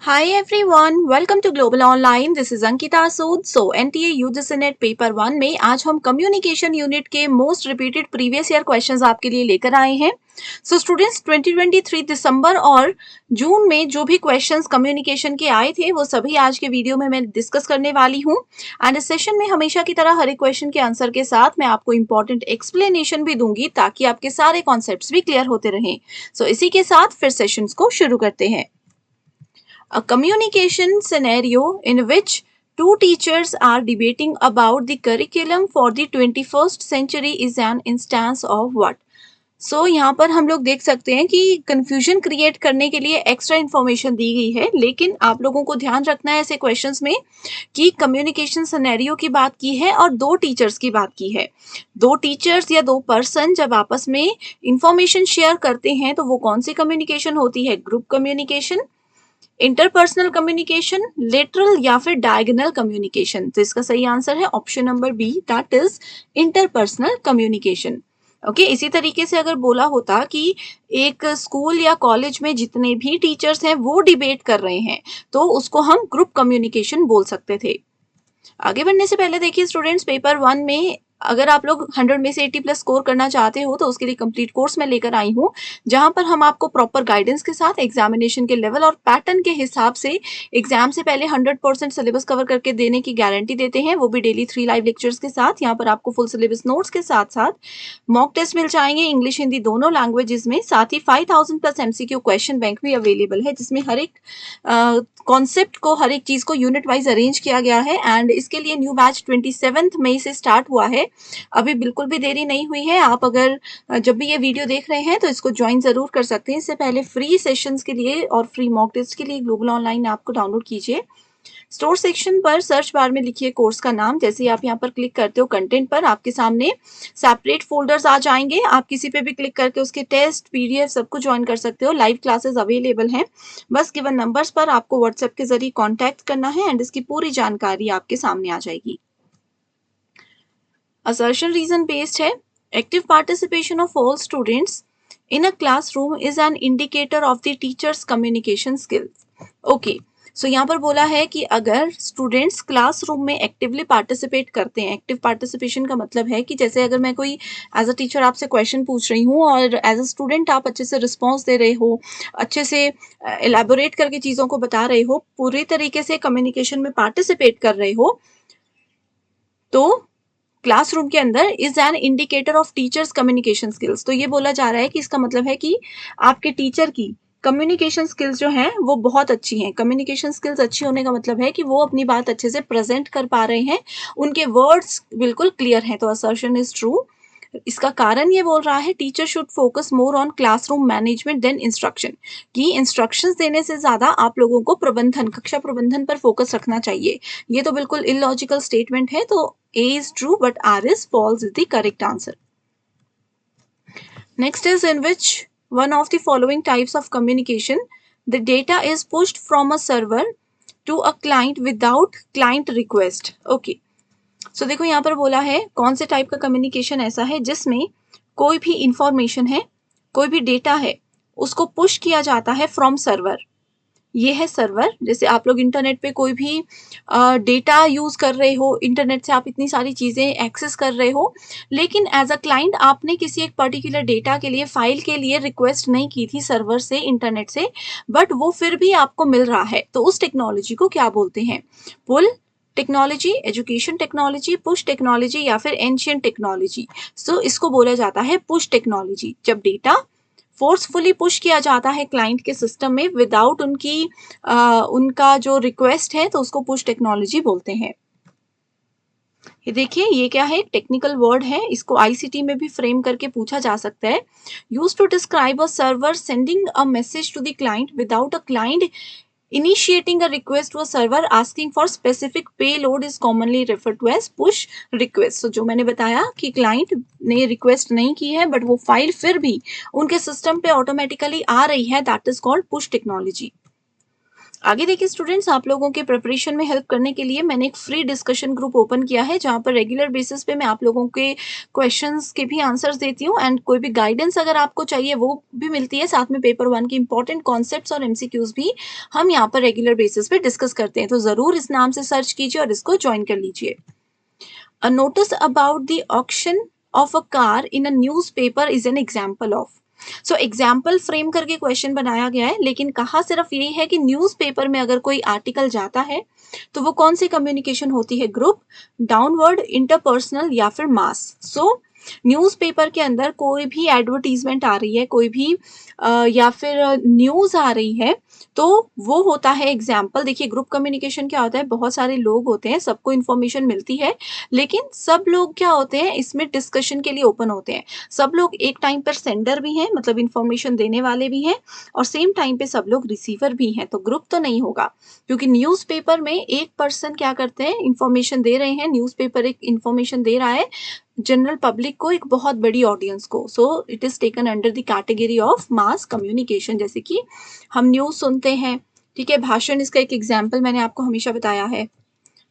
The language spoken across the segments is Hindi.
Hi everyone, welcome to Global Online. This is Ankita Sood. So NTA UGC net paper 1 में आज हम कम्युनिकेशन यूनिट के most repeated previous year questions आपके लिए लेकर आए हैं. सो स्टूडेंट्स 2023 दिसंबर और जून में जो भी क्वेश्चंस कम्युनिकेशन के आए थे वो सभी आज के वीडियो में मैं डिस्कस करने वाली हूँ. एंड इस सेशन में हमेशा की तरह हर एक क्वेश्चन के आंसर के साथ मैं आपको इंपॉर्टेंट एक्सप्लेनेशन भी दूंगी ताकि आपके सारे कॉन्सेप्ट्स भी क्लियर होते रहें. सो इसी के साथ फिर सेशंस को शुरू करते हैं. A communication scenario in which two teachers are debating about the curriculum for the 21st century is an instance of what? So यहाँ पर हम लोग देख सकते हैं कि कंफ्यूजन क्रिएट करने के लिए एक्स्ट्रा इन्फॉर्मेशन दी गई है, लेकिन आप लोगों को ध्यान रखना है ऐसे क्वेश्चंस में कि कम्युनिकेशन सिनेरियो की बात की है और दो टीचर्स की बात की है. दो टीचर्स या दो पर्सन जब आपस में इंफॉर्मेशन शेयर करते हैं तो वो कौन सी कम्युनिकेशन होती है? Group communication, interpersonal communication, lateral या फिर डायगोनल कम्युनिकेशन. तो इसका सही आंसर है option number B, that is interpersonal communication. Okay, इसी तरीके से अगर बोला होता कि एक स्कूल या कॉलेज में जितने भी टीचर्स हैं वो डिबेट कर रहे हैं तो उसको हम ग्रुप कम्युनिकेशन बोल सकते थे. आगे बढ़ने से पहले देखिए स्टूडेंट्स, पेपर 1 में अगर आप लोग 100 में से 80 प्लस स्कोर करना चाहते हो तो उसके लिए कंप्लीट कोर्स मैं लेकर आई हूँ, जहां पर हम आपको प्रॉपर गाइडेंस के साथ एग्जामिनेशन के लेवल और पैटर्न के हिसाब से एग्जाम से पहले 100% सिलेबस कवर करके देने की गारंटी देते हैं, वो भी डेली 3 लाइव लेक्चर्स के साथ. यहाँ पर आपको फुल सिलेबस नोट्स के साथ साथ मॉक टेस्ट मिल जाएंगे इंग्लिश हिंदी दोनों लैंग्वेजेस में. साथ ही 5000 प्लस एमसीक्यू क्वेश्चन बैंक भी अवेलेबल है, जिसमें हर एक कॉन्सेप्ट को, हर एक चीज को यूनिट वाइज अरेंज किया गया है. एंड इसके लिए न्यू बैच 27 मई से स्टार्ट हुआ है. अभी बिल्कुल भी देरी नहीं हुई है. आप अगर जब भी ये वीडियो देख रहे हैं तो इसको ज्वाइन जरूर कर सकते हैं. इससे पहले फ्री सेशंस के लिए और फ्री मॉक टेस्ट के लिए ग्लोबल ऑनलाइन ऐप को डाउनलोड कीजिए. स्टोर सेक्शन पर सर्च बार में लिखिए कोर्स का नाम. जैसे ही आप यहाँ पर क्लिक करते हो कंटेंट पर, आपके सामने सेपरेट फोल्डर्स आ जाएंगे. आप किसी पे भी क्लिक करके उसके टेस्ट, पीडीएफ सबको ज्वाइन कर सकते हो. लाइव क्लासेस अवेलेबल हैं. बस गिवन नंबर्स पर आपको व्हाट्सएप के जरिए कॉन्टैक्ट करना है एंड इसकी पूरी जानकारी आपके सामने आ जाएगी. Assertion reason based है. Active participation of all students in a classroom is an indicator of the teacher's communication skills. Okay. सो यहाँ पर बोला है कि अगर स्टूडेंट्स क्लासरूम में एक्टिवली पार्टिसिपेट करते हैं, एक्टिव पार्टिसिपेशन का मतलब है कि जैसे अगर मैं कोई एज अ टीचर आपसे क्वेश्चन पूछ रही हूँ और एज अ स्टूडेंट आप अच्छे से रिस्पॉन्स दे रहे हो, अच्छे से एलैबोरेट करके चीज़ों को बता रहे हो, पूरी तरीके से कम्युनिकेशन में पार्टिसिपेट कर रहे हो, तो क्लासरूम के अंदर is an indicator of teachers communication skills. तो ये बोला जा रहा है कि इसका मतलब है कि आपके टीचर की कम्युनिकेशन स्किल्स जो हैं वो बहुत अच्छी हैं. कम्युनिकेशन स्किल्स अच्छी होने का मतलब है कि वो अपनी बात अच्छे से प्रेजेंट कर पा रहे हैं, उनके वर्ड्स बिल्कुल क्लियर हैं. तो असर्शन इज ट्रू. इसका कारण ये बोल रहा है teacher should focus more on classroom management then instruction, कि इंस्ट्रक्शंस देने से ज्यादा आप लोगों को प्रबंधन, कक्षा प्रबंधन पर फोकस रखना चाहिए. ये तो बिल्कुल इलॉजिकल स्टेटमेंट है. तो A is true but R is false is the correct answer. Next is in which one of the following types of communication the data is pushed from a server to a client without client request. Okay. So देखो यहाँ पर बोला है कौन से टाइप का कम्युनिकेशन ऐसा है जिसमें कोई भी इंफॉर्मेशन है, कोई भी डेटा है, उसको पुश किया जाता है फ्रॉम सर्वर. ये है सर्वर. जैसे आप लोग इंटरनेट पे कोई भी डेटा यूज कर रहे हो, इंटरनेट से आप इतनी सारी चीजें एक्सेस कर रहे हो, लेकिन एज अ क्लाइंट आपने किसी एक पर्टिकुलर डेटा के लिए, फाइल के लिए रिक्वेस्ट नहीं की थी सर्वर से, इंटरनेट से, बट वो फिर भी आपको मिल रहा है. तो उस टेक्नोलॉजी को क्या बोलते हैं? Pull technology, education technology, push technology या फिर एंशिएंट टेक्नोलॉजी. सो इसको बोला जाता है पुश टेक्नोलॉजी. जब डेटा फोर्सफुली पुश किया जाता है क्लाइंट के सिस्टम में विदाउट उनका जो रिक्वेस्ट है, तो उसको पुश टेक्नोलॉजी बोलते हैं. ये देखिए, ये क्या है? टेक्निकल वर्ड है. इसको आईसीटी में भी फ्रेम करके पूछा जा सकता है. Use to describe a server sending a message to the client without a client initiating a request to a server asking for specific payload is commonly referred to as push request. So जो मैंने बताया कि क्लाइंट ने रिक्वेस्ट नहीं की है बट वो फाइल फिर भी उनके सिस्टम पे ऑटोमेटिकली आ रही है, that is called push technology. आगे देखिए स्टूडेंट्स, आप लोगों के प्रिपरेशन में हेल्प करने के लिए मैंने एक फ्री डिस्कशन ग्रुप ओपन किया है, जहाँ पर रेगुलर बेसिस पे मैं आप लोगों के क्वेश्चंस के भी आंसर्स देती हूँ एंड कोई भी गाइडेंस अगर आपको चाहिए वो भी मिलती है। साथ में पेपर 1 के इंपॉर्टेंट कॉन्सेप्ट्स और एमसीक्यूज भी हम यहाँ पर रेगुलर बेसिस पे डिस्कस करते हैं। तो ज़रूर इस नाम से सर्च कीजिए और इसको ज्वाइन कर लीजिए। A notice about the auction of a car in a newspaper is an example of। So example frame करके क्वेश्चन बनाया गया है, लेकिन कहा सिर्फ यही है कि न्यूज़पेपर में अगर कोई आर्टिकल जाता है तो वो कौन सी कम्युनिकेशन होती है, ग्रुप, डाउनवर्ड, इंटरपर्सनल या फिर मास। सो न्यूज़पेपर के अंदर कोई भी एडवर्टीजमेंट आ रही है, कोई भी या फिर न्यूज़ आ रही है, तो वो होता है एग्जाम्पल। देखिए ग्रुप कम्युनिकेशन क्या होता है, बहुत सारे लोग होते हैं, सबको इन्फॉर्मेशन मिलती है, लेकिन सब लोग क्या होते हैं इसमें डिस्कशन के लिए ओपन होते हैं। सब लोग एक टाइम पर सेंडर भी हैं, मतलब इन्फॉर्मेशन देने वाले भी हैं, और सेम टाइम पे सब लोग रिसीवर भी हैं। तो ग्रुप तो नहीं होगा, क्योंकि न्यूज़पेपर में एक पर्सन क्या करते हैं, इन्फॉर्मेशन दे रहे हैं, न्यूज़पेपर एक इन्फॉर्मेशन दे रहा है जनरल पब्लिक को, एक बहुत बड़ी ऑडियंस को। So it is taken under the category of mass communication. जैसे कि हम न्यूज़ सुनते हैं, ठीक है, भाषण इसका एक एग्जाम्पल मैंने आपको हमेशा बताया है।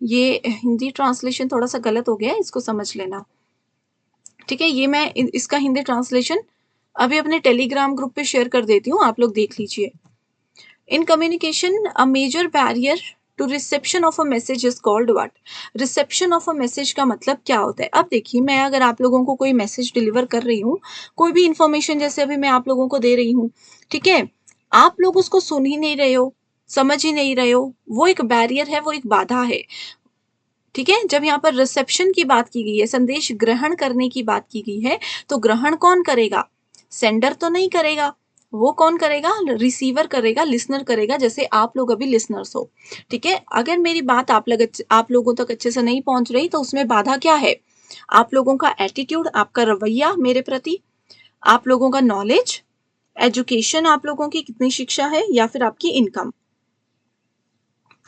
ये हिंदी ट्रांसलेशन थोड़ा सा गलत हो गया है, इसको समझ लेना, ठीक है। ये मैं इसका हिंदी ट्रांसलेशन अभी अपने टेलीग्राम ग्रुप पे शेयर कर देती हूँ, आप लोग देख लीजिए। In communication a major barrier to reception of a message is called what. Reception of a message का मतलब क्या होता है। अब देखिए, मैं अगर आप लोगों को कोई मैसेज डिलीवर कर रही हूँ, कोई भी इंफॉर्मेशन जैसे अभी मैं आप लोगों को दे रही हूँ, ठीक है, आप लोग उसको सुन ही नहीं रहे हो, समझ ही नहीं रहे हो, वो एक बैरियर है, वो एक बाधा है, ठीक है। जब यहाँ पर रिसेप्शन की बात की गई है, संदेश ग्रहण करने की बात की गई है, तो ग्रहण कौन करेगा, सेंडर तो नहीं करेगा, वो कौन करेगा, रिसीवर करेगा, लिसनर करेगा, जैसे आप लोग अभी लिसनर्स हो, ठीक है। अगर मेरी बात आप लोगों तक अच्छे से नहीं पहुंच रही, तो उसमें बाधा क्या है, आप लोगों का एटीट्यूड, आपका रवैया मेरे प्रति, आप लोगों का नॉलेज, एजुकेशन, आप लोगों की कितनी शिक्षा है, या फिर आपकी इनकम।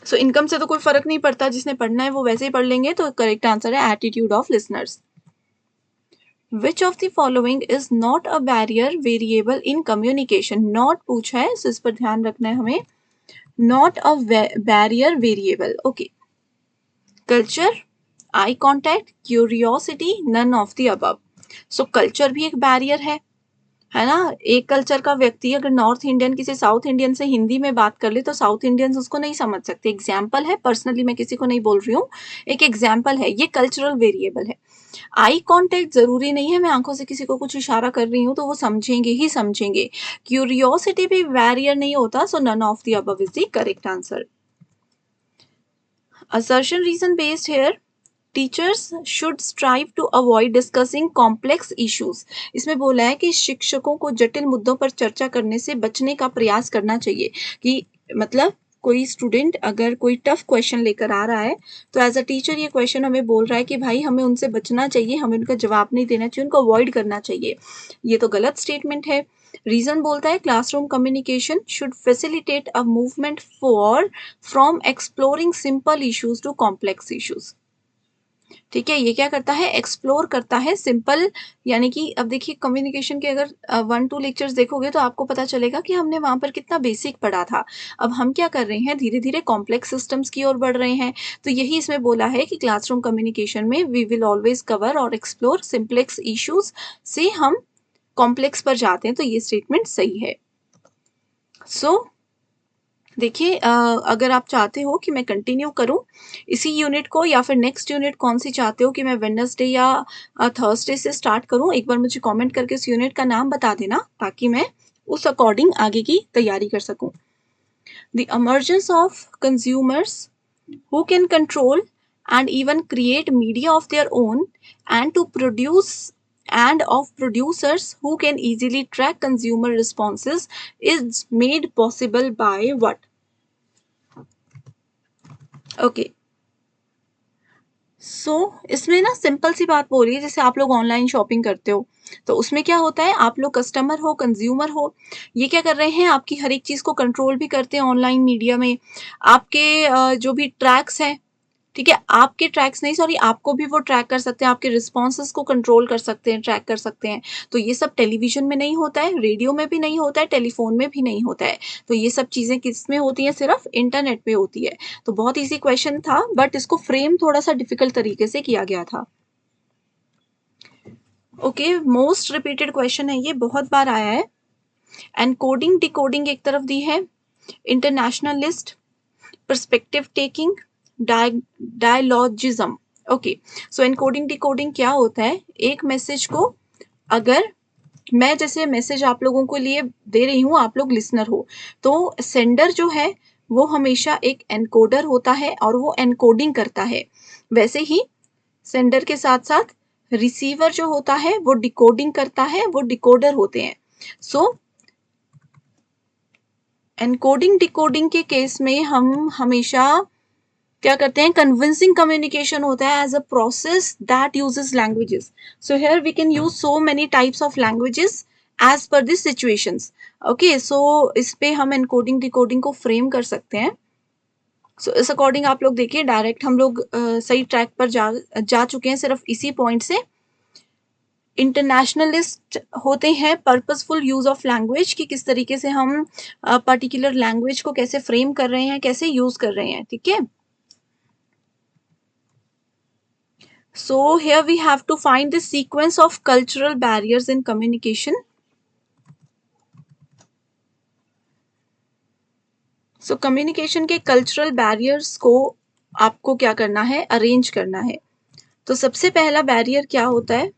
सो इनकम से तो कोई फर्क नहीं पड़ता, जिसने पढ़ना है वो वैसे ही पढ़ लेंगे। तो करेक्ट आंसर है attitude of listeners. Which of the following is not a barrier variable in communication. Not पूछा है, सो इस पर ध्यान रखना है हमें, not a barrier variable. Okay, culture, eye contact, curiosity, none of the above. So culture भी एक बैरियर है ना। एक कल्चर का व्यक्ति अगर नॉर्थ इंडियन किसी साउथ इंडियन से हिंदी में बात कर ले, तो साउथ इंडियंस उसको नहीं समझ सकते। एग्जाम्पल है, पर्सनली मैं किसी को नहीं बोल रही हूँ, एक एग्जाम्पल है, ये कल्चरल वेरिएबल है। आई कांटेक्ट जरूरी नहीं है मैं आंखों से किसी को कुछ इशारा कर रही हूँ तो वो समझेंगे ही समझेंगे। क्यूरियोसिटी भी बैरियर नहीं होता, so none of the above is the correct answer. Assertion reason based here, teachers should strive to avoid discussing complex issues. इसमें बोला है कि शिक्षकों को जटिल मुद्दों पर चर्चा करने से बचने का प्रयास करना चाहिए। कि मतलब कोई स्टूडेंट अगर कोई टफ क्वेश्चन लेकर आ रहा है, तो एज अ टीचर ये क्वेश्चन हमें बोल रहा है कि भाई हमें उनसे बचना चाहिए, हमें उनका जवाब नहीं देना चाहिए, उनको अवॉइड करना चाहिए। ये तो गलत स्टेटमेंट है। रीजन बोलता है classroom communication should facilitate a movement for from exploring simple issues to complex issues. ठीक है, ये क्या करता है, एक्सप्लोर करता है सिंपल, यानी कि अब देखिए कम्युनिकेशन के अगर 1-2 लेक्चर्स देखोगे तो आपको पता चलेगा कि हमने वहां पर कितना बेसिक पढ़ा था। अब हम क्या कर रहे हैं, धीरे धीरे कॉम्प्लेक्स सिस्टम्स की ओर बढ़ रहे हैं। तो यही इसमें बोला है कि क्लासरूम कम्युनिकेशन में वी विल ऑलवेज कवर और एक्सप्लोर सिंप्लेक्स इश्यूज, से हम कॉम्प्लेक्स पर जाते हैं। तो ये स्टेटमेंट सही है। सो देखिए अगर आप चाहते हो कि मैं कंटिन्यू करूं इसी यूनिट को, या फिर नेक्स्ट यूनिट कौन सी चाहते हो कि मैं वेडनेसडे या थर्सडे से स्टार्ट करूं, एक बार मुझे कमेंट करके उस यूनिट का नाम बता देना, ताकि मैं उस अकॉर्डिंग आगे की तैयारी कर सकूं। The emergence of consumers who can control and even create media of their own, and to produce and of producers who can easily track consumer responses, is made possible by what? Okay, so इसमें ना सिंपल सी बात बोल रही है, जैसे आप लोग ऑनलाइन शॉपिंग करते हो, तो उसमें क्या होता है, आप लोग कस्टमर हो, कंज्यूमर हो, ये क्या कर रहे हैं, आपकी हर एक चीज को कंट्रोल भी करते हैं ऑनलाइन मीडिया में। आपके जो भी ट्रैक्स हैं, ठीक है, आपके ट्रैक्स नहीं, सॉरी, आपको भी वो ट्रैक कर सकते हैं, आपके रिस्पॉन्सेज को कंट्रोल कर सकते हैं, ट्रैक कर सकते हैं। तो ये सब टेलीविजन में नहीं होता है, रेडियो में भी नहीं होता है, टेलीफोन में भी नहीं होता है। तो ये सब चीज़ें किस में होती हैं? सिर्फ इंटरनेट पे होती है। तो बहुत ईजी क्वेश्चन था, बट इसको फ्रेम थोड़ा सा डिफिकल्ट तरीके से किया गया था। ओके, मोस्ट रिपीटेड क्वेश्चन है ये, बहुत बार आया है। एनकोडिंग डिकोडिंग एक तरफ दी है, international list, perspective taking, dialogism. Okay, so encoding decoding क्या होता है? एक मैसेज को, अगर मैं जैसे मैसेज आप लोगों को लिए दे रही हूँ, आप लोग लिसनर हो, तो सेंडर जो है वो हमेशा एक एनकोडर होता है और वो एनकोडिंग करता है। वैसे ही सेंडर के साथ साथ रिसीवर जो होता है वो डिकोडिंग करता है, वो डिकोडर होते हैं। सो एनकोडिंग डिकोडिंग के केस में हम हमेशा क्या करते हैं? कन्विंसिंग कम्युनिकेशन होता है as a process that uses languages. So here we can use so many types of languages as per this situations. Okay, so इस पे हम एनकोडिंग डिकोडिंग को फ्रेम कर सकते हैं। सो इस अकॉर्डिंग आप लोग देखिए, डायरेक्ट हम लोग सही ट्रैक पर जा चुके हैं सिर्फ इसी पॉइंट से। इंटरनेशनलिस्ट होते हैं पर्पसफुल यूज ऑफ लैंग्वेज, कि किस तरीके से हम पर्टिकुलर लैंग्वेज को कैसे फ्रेम कर रहे हैं, कैसे यूज कर रहे हैं। ठीक है, so here we have to find the sequence of cultural barriers in communication. So communication के cultural barriers को आपको क्या करना है? अरेंज करना है। तो सबसे पहला बैरियर क्या होता है?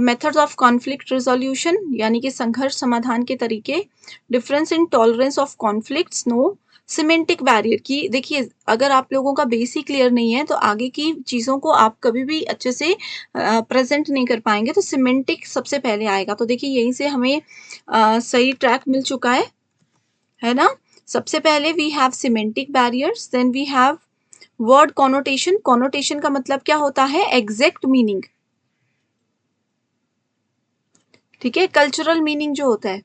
मेथड्स ऑफ कॉन्फ्लिक्ट रिजोल्यूशन, यानी कि संघर्ष समाधान के तरीके। Difference in tolerance of conflicts, no. Semantic barrier, की देखिए, अगर आप लोगों का बेस ही क्लियर नहीं है तो आगे की चीज़ों को आप कभी भी अच्छे से प्रेजेंट नहीं कर पाएंगे। तो सिमेंटिक सबसे पहले आएगा। तो देखिए, यहीं से हमें सही ट्रैक मिल चुका है ना? सबसे पहले we have semantic barriers, then we have word connotation. Connotation का मतलब क्या होता है? Exact meaning. ठीक है, कल्चरल मीनिंग जो होता है,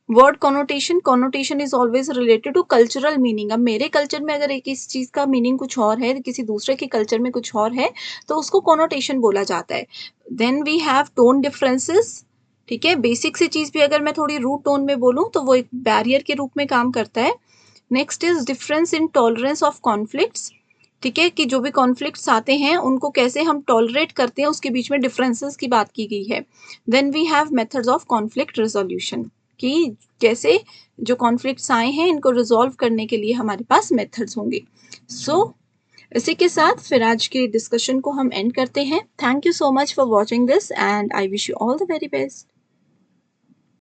word connotation, connotation is always related to cultural meaning. अब मेरे कल्चर में अगर एक इस चीज का मीनिंग कुछ और है, किसी दूसरे के कल्चर में कुछ और है, तो उसको कॉनोटेशन बोला जाता है। Then we have tone differences. ठीक है, बेसिक सी चीज भी अगर मैं थोड़ी रूट टोन में बोलूं तो वो एक बैरियर के रूप में काम करता है। Next is difference in tolerance of conflicts. ठीक है, कि जो भी कॉन्फ्लिक्ट्स आते हैं उनको कैसे हम टॉलरेट करते हैं, उसके बीच में डिफरेंसेस की बात की गई है। Then we have methods of conflict resolution, कि कैसे जो कॉन्फ्लिक्ट्स आए हैं इनको रिजॉल्व करने के लिए हमारे पास मेथड्स होंगे। सो इसी के साथ फिर आज के डिस्कशन को हम एंड करते हैं। Thank you so much for watching this and I wish you all the very best.